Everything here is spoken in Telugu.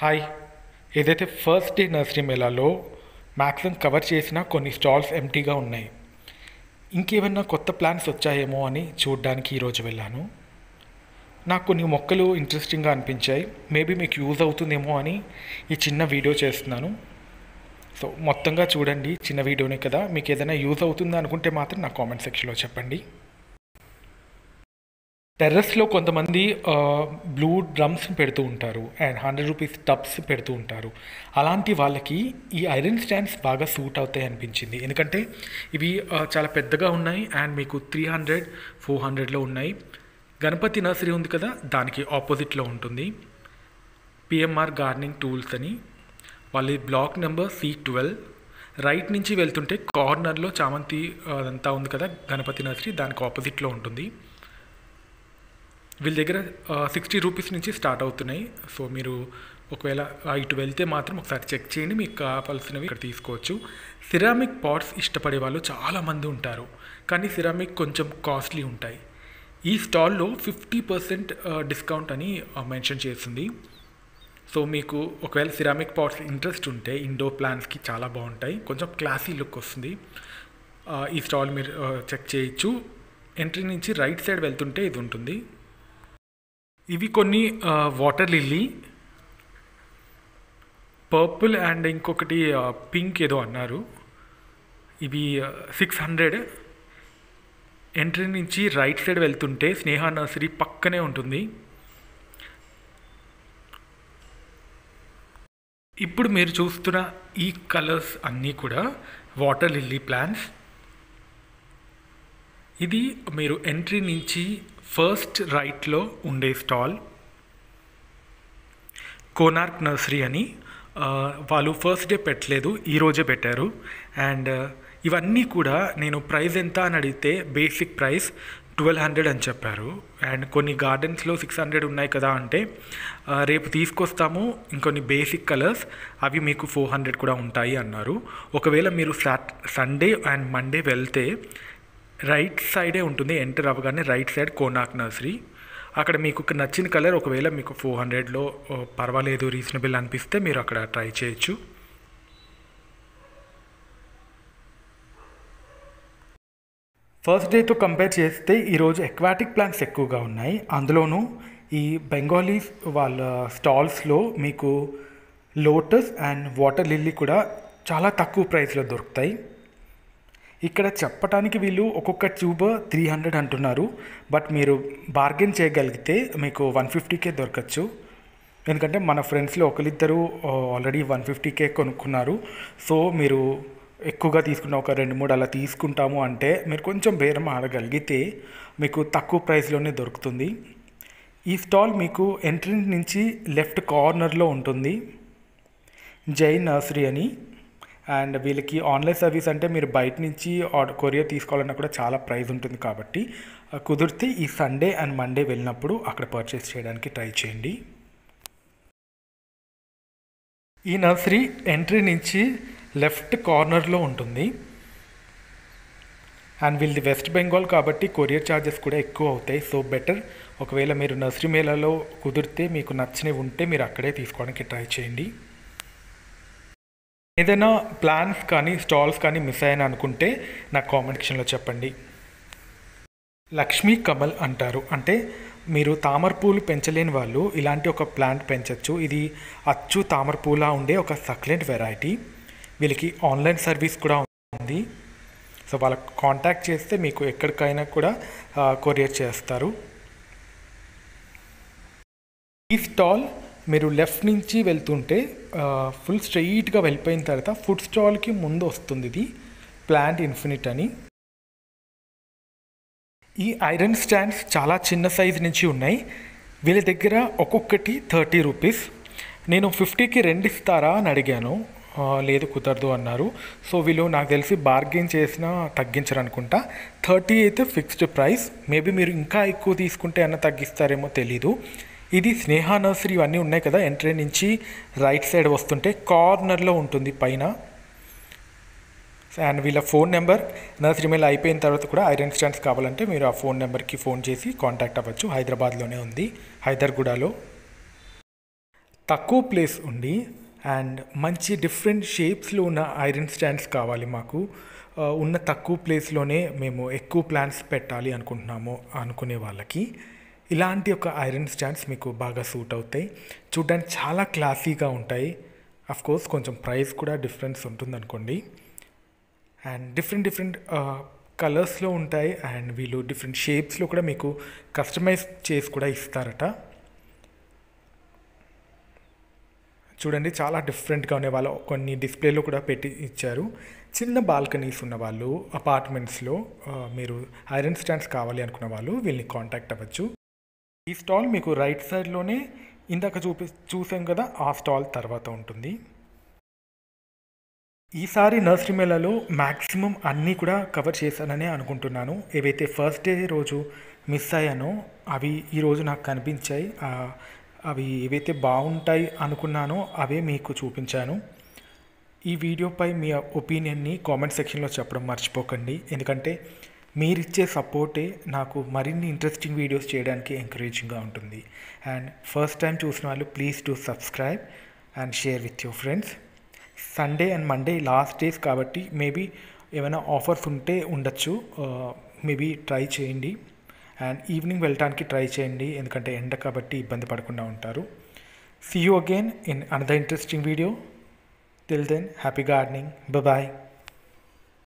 హాయ్. ఏదైతే ఫస్ట్ డే నర్సరీ మేళాలో మ్యాక్సిమం కవర్ చేసిన కొన్ని స్టాల్స్ ఎంటీగా ఉన్నాయి. ఇంకేమైనా కొత్త ప్లాన్స్ వచ్చాయేమో అని చూడడానికి ఈరోజు వెళ్ళాను. నాకు కొన్ని మొక్కలు ఇంట్రెస్టింగ్గా అనిపించాయి. మేబీ మీకు యూజ్ అవుతుందేమో అని ఈ చిన్న వీడియో చేస్తున్నాను. సో మొత్తంగా చూడండి, చిన్న వీడియోనే కదా. మీకు ఏదైనా యూజ్ అవుతుందా అనుకుంటే మాత్రం నా కామెంట్ సెక్షన్లో చెప్పండి. టెర్రస్లో కొంతమంది బ్లూ డ్రమ్స్ పెడుతూ ఉంటారు అండ్ 100 రూపీస్ టబ్స్ పెడుతూ ఉంటారు. అలాంటి వాళ్ళకి ఈ ఐరన్ స్టాండ్స్ బాగా సూట్ అవుతాయి అనిపించింది. ఎందుకంటే ఇవి చాలా పెద్దగా ఉన్నాయి అండ్ మీకు 300, 400లో ఉన్నాయి. గణపతి నర్సరీ ఉంది కదా, దానికి ఆపోజిట్లో ఉంటుంది. పిఎంఆర్ గార్డెనింగ్ టూల్స్ అని, వాళ్ళ బ్లాక్ నెంబర్ C12. రైట్ నుంచి వెళ్తుంటే కార్నర్లో చామంతి అదంతా ఉంది కదా, గణపతి నర్సరీ, దానికి ఆపోజిట్లో ఉంటుంది. వీళ్ళ దగ్గర 60 రూపీస్ నుంచి స్టార్ట్ అవుతున్నాయి. సో మీరు ఒకవేళ ఇటు వెళ్తే మాత్రం ఒకసారి చెక్ చేయండి, మీకు కావాల్సినవి ఇక్కడ తీసుకోవచ్చు. సిరామిక్ పాట్స్ ఇష్టపడే వాళ్ళు చాలామంది ఉంటారు, కానీ సిరామిక్ కొంచెం కాస్ట్లీ ఉంటాయి. ఈ స్టాల్లో 50% డిస్కౌంట్ అని మెన్షన్ చేస్తుంది. సో మీకు ఒకవేళ సిరామిక్ పాట్స్ ఇంట్రెస్ట్ ఉంటే ఇండోర్ ప్లాంట్స్కి చాలా బాగుంటాయి, కొంచెం క్లాసీ లుక్ వస్తుంది. ఈ స్టాల్ మీరు చెక్ చేయొచ్చు. ఎంట్రీ నుంచి రైట్ సైడ్ వెళ్తుంటే ఇది ఉంటుంది. ఇవి కొన్ని వాటర్ లిల్లీ, పర్పుల్ అండ్ ఇంకొకటి పింక్ ఏదో అన్నారు. ఇవి 600. ఎంట్రీ నుంచి రైట్ సైడ్ వెళ్తుంటే స్నేహ నర్సరీ పక్కనే ఉంటుంది. ఇప్పుడు మీరు చూస్తున్న ఈ కలర్స్ అన్నీ కూడా వాటర్ లిల్లీ ప్లాంట్స్. ఇది మీరు ఎంట్రీ నుంచి ఫస్ట్ రైట్లో ఉండే స్టాల్. కోనార్క్ నర్సరీ అని, వాళ్ళు ఫస్ట్ డే పెట్టలేదు, ఈరోజే పెట్టారు. అండ్ ఇవన్నీ కూడా నేను ప్రైస్ ఎంత అని అడిగితే బేసిక్ ప్రైస్ 1200 అని చెప్పారు. అండ్ కొన్ని గార్డెన్స్లో 600 ఉన్నాయి కదా అంటే, రేపు తీసుకొస్తాము ఇంకొన్ని బేసిక్ కలర్స్, అవి మీకు 400 కూడా ఉంటాయి అన్నారు. ఒకవేళ మీరు సండే అండ్ మండే వెళ్తే రైట్ సైడే ఉంటుంది. ఎంటర్ అవ్వగానే రైట్ సైడ్ కోనార్క్ నర్సరీ. అక్కడ మీకు నచ్చిన కలర్ ఒకవేళ మీకు 400లో పర్వాలేదు, రీజనబుల్ అనిపిస్తే మీరు అక్కడ ట్రై చేయొచ్చు. ఫస్ట్ డేతో కంపేర్ చేస్తే ఈరోజు ఎక్వాటిక్ ప్లాంట్స్ ఎక్కువగా ఉన్నాయి. అందులోనూ ఈ బెంగాలీస్ వాళ్ళ స్టాల్స్లో మీకు లోటస్ అండ్ వాటర్ లిల్లీ కూడా చాలా తక్కువ ప్రైస్లో దొరుకుతాయి. ఇక్కడ చెప్పడానికి వీళ్ళు ఒక్కొక్క ట్యూబ్ 300 అంటున్నారు, బట్ మీరు బార్గెన్ చేయగలిగితే మీకు 150కే దొరకచ్చు. ఎందుకంటే మన ఫ్రెండ్స్లో ఒకరిద్దరు ఆల్రెడీ 150కే కొనుక్కున్నారు. సో మీరు ఎక్కువగా తీసుకున్న ఒక 2-3 అలా తీసుకుంటాము అంటే మీరు కొంచెం బేరం ఆడగలిగితే మీకు తక్కువ ప్రైస్లోనే దొరుకుతుంది. ఈ స్టాల్ మీకు ఎంట్రీ నుంచి లెఫ్ట్ కార్నర్లో ఉంటుంది. జై నర్సరీ అని. అండ్ వీళ్ళకి ఆన్లైన్ సర్వీస్ అంటే మీరు బయట నుంచి కొరియర్ తీసుకోవాలన్నా కూడా చాలా ప్రైస్ ఉంటుంది. కాబట్టి కుదిరితే ఈ సండే అండ్ మండే వెళ్ళినప్పుడు అక్కడ పర్చేస్ చేయడానికి ట్రై చేయండి. ఈ నర్సరీ ఎంట్రీ నుంచి లెఫ్ట్ కార్నర్లో ఉంటుంది. అండ్ వీళ్ళది వెస్ట్ బెంగాల్ కాబట్టి కొరియర్ ఛార్జెస్ కూడా ఎక్కువ అవుతాయి. సో బెటర్ ఒకవేళ మీరు నర్సరీ మేళాలో కుదిరితే మీకు నచ్చినవి ఉంటే మీరు అక్కడే తీసుకోవడానికి ట్రై చేయండి. ఏదైనా ప్లాన్స్ కానీ స్టాల్స్ కానీ మిస్ అయ్యాను అనుకుంటే నాకు కామెంట్ సెక్షన్లో చెప్పండి. లక్ష్మీ కమల్ అంటారు, అంటే మీరు తామర పూలు పెంచలేని వాళ్ళు ఇలాంటి ఒక ప్లాంట్ పెంచవచ్చు. ఇది అచ్చు తామర పూలా ఉండే ఒక సక్లెంట్ వెరైటీ. వీళ్ళకి ఆన్లైన్ సర్వీస్ కూడా ఉంది. సో వాళ్ళకి కాంటాక్ట్ చేస్తే మీకు ఎక్కడికైనా కూడా కొరియర్ చేస్తారు. ఈ స్టాల్ మీరు లెఫ్ట్ నుంచి వెళ్తుంటే ఫుల్ స్ట్రెయిట్గా వెళ్ళిపోయిన తర్వాత ఫుడ్ స్టాల్కి ముందు వస్తుంది. ఇది ప్లాంట్ ఇన్ఫినిట్ అని. ఈ ఐరన్ స్టాండ్స్ చాలా చిన్న సైజు నుంచి ఉన్నాయి. వీళ్ళ దగ్గర ఒక్కొక్కటి 30 రూపీస్. నేను 50కి 2 ఇస్తారా అని అడిగాను, లేదు కుదరదు అన్నారు. సో వీళ్ళు నాకు తెలిసి బార్గెన్ చేసినా తగ్గించరు అనుకుంటా. 30 అయితే ఫిక్స్డ్ ప్రైస్. మేబీ మీరు ఇంకా ఎక్కువ తీసుకుంటే అన్న తగ్గిస్తారేమో తెలీదు. ఇది స్నేహ నర్సరీ ఇవన్నీ ఉన్నాయి కదా, ఎంట్రీ నుంచి రైట్ సైడ్ వస్తుంటే కార్నర్లో ఉంటుంది పైన. అండ్ వీళ్ళ ఫోన్ నెంబర్ నర్సరీ మేళ అయిపోయిన తర్వాత కూడా ఐరన్ స్టాండ్స్ కావాలంటే మీరు ఆ ఫోన్ నెంబర్కి ఫోన్ చేసి కాంటాక్ట్ అవ్వచ్చు. హైదరాబాద్లోనే ఉంది, హైదర్గూడలో. తక్కువ ప్లేస్ ఉండి అండ్ మంచి డిఫరెంట్ షేప్స్లో ఉన్న ఐరన్ స్టాండ్స్ కావాలి మాకు. ఉన్న తక్కువ ప్లేస్లోనే మేము ఎక్కువ ప్లాంట్స్ పెట్టాలి అనుకుంటున్నాము అనుకునే వాళ్ళకి ఇలాంటి ఒక ఐరన్ స్టాండ్స్ మీకు బాగా సూట్ అవుతాయి. చూడ్డానికి చాలా క్లాసీగా ఉంటాయి. కోర్స్ కొంచెం ప్రైస్ కూడా డిఫరెన్స్ ఉంటుంది అనుకోండి. అండ్ డిఫరెంట్ కలర్స్లో ఉంటాయి అండ్ వీళ్ళు డిఫరెంట్ షేప్స్లో కూడా మీకు కస్టమైజ్ చేసి కూడా ఇస్తారట. చూడండి చాలా డిఫరెంట్గా ఉన్నాయి. వాళ్ళు కొన్ని డిస్ప్లేలో కూడా పెట్టి ఇచ్చారు. చిన్న బాల్కనీస్ ఉన్న వాళ్ళు అపార్ట్మెంట్స్లో మీరు ఐరన్ స్టాండ్స్ కావాలి అనుకున్న వాళ్ళు వీళ్ళని కాంటాక్ట్ అవ్వచ్చు. ఈ స్టాల్ మీకు రైట్ సైడ్లోనే ఇందాక చూసాం కదా, ఆ స్టాల్ తర్వాత ఉంటుంది. ఈసారి నర్సరీ మేళాలో మ్యాక్సిమం అన్నీ కూడా కవర్ చేశాననే అనుకుంటున్నాను. ఏవైతే ఫస్ట్ డే రోజు మిస్ అయ్యానో అవి ఈరోజు నాకు కనిపించాయి. అవి ఏవైతే బాగుంటాయి అనుకున్నానో అవే మీకు చూపించాను. ఈ వీడియోపై మీ ఒపీనియన్ని కామెంట్ సెక్షన్లో చెప్పడం మర్చిపోకండి. ఎందుకంటే మీరిచ్చే సపోర్టే నాకు మరిన్ని ఇంట్రెస్టింగ్ వీడియోస్ చేయడానికి ఎంకరేజింగ్గా ఉంటుంది. అండ్ ఫస్ట్ టైం చూసిన వాళ్ళు please do subscribe and share with your friends. Sunday and Monday last days కాబట్టి మేబీ ఏమైనా ఆఫర్స్ ఉంటే ఉండొచ్చు. మేబీ ట్రై చేయండి. అండ్ ఈవినింగ్ వెళ్ళటానికి ట్రై చేయండి, ఎందుకంటే ఎండ కాబట్టి ఇబ్బంది పడకుండా ఉంటారు. See you again in another interesting video. Till then happy gardening. Bye.